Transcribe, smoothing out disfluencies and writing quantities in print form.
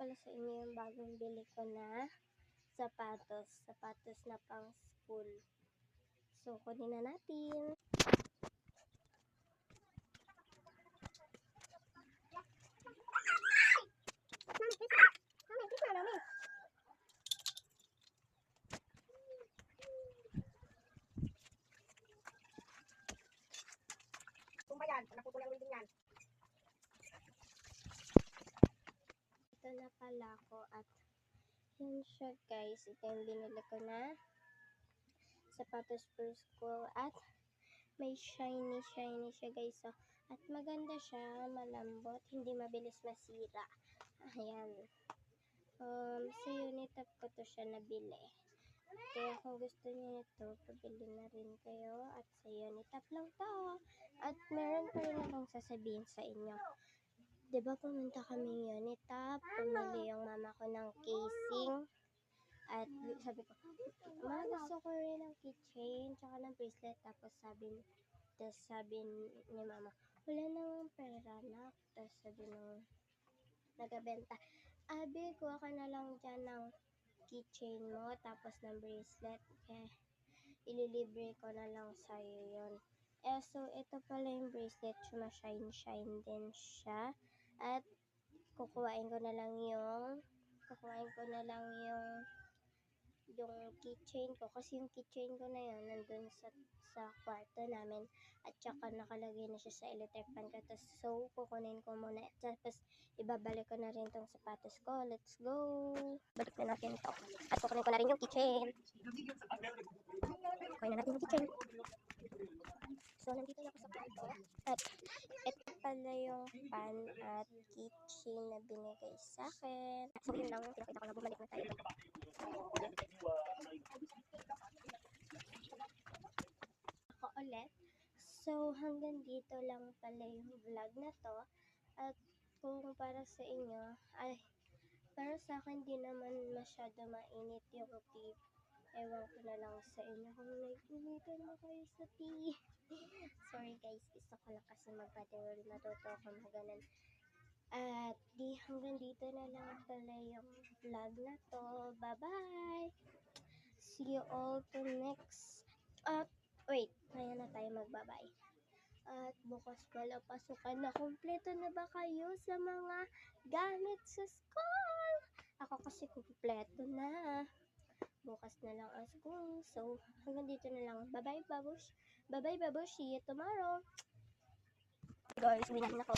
pala sa inyo yung bagong bili ko na sapatos na pang school. So, kunin na natin. Ito na pala ako at yun siya guys. Ito yung binili ko na sapatos for school at may shiny siya guys. So, at maganda siya, malambot, hindi mabilis masira. Ayan. Sa Unitap ko to siya nabili. Kaya kung gusto niyo ito, pabili na rin kayo. At sa Unitap lang to. At meron pa rin akong sasabihin sa inyo. Diba pumunta kami Unitap, pumili yung mama ko ng casing. At sabi ko, ma, gusto ko rin ng keychain, tsaka ng bracelet. Tapos sabi ni mama, wala nang pera na. Tapos sabi nung nagabenta, abi, kuha ka na lang dyan ng keychain mo, tapos ng bracelet. Ililibre ko na lang sa'yo yun. So, ito pala yung bracelet, shine din siya. At kukuhain ko na lang yung keychain ko. Kasi yung keychain ko na yun, nandun sa kwarto namin. At saka nakalagay na siya sa electric fan ko. So, kukunin ko muna. Tapos, ibabalik ko na rin tong sapatos ko. Let's go! Balik na natin ito. At kukunin ko na rin yung keychain. Kukunin na natin yung keychain. So, nandito na ako sa kwarto. At ito pala yung fan at keychain na binigay sa akin. So, yun lang. Pinakita ko na bumalik na tayo. Ako ulit. So, hanggang dito lang pala yung vlog na to. At kung para sa inyo, para sa akin di naman masyado mainit yung tea. Ewan ko na lang sa inyo kung nag-initan na kayo sa tea. Sorry guys, gusto ko lang kasi mag-patrol. Matuto ako maganan. At hanggang dito na lang pala yung vlog na to. Bye-bye! See you all to next. Wait, kaya na tayo magbabay. At bukas pala pasukan na. Kompleto na ba kayo sa mga gamit sa school? Ako kasi kompleto na. Bukas na lang ang school. So, hanggang dito na lang. Bye-bye, babush. Bye-bye, babush. See you tomorrow. Guys, uwi na ako.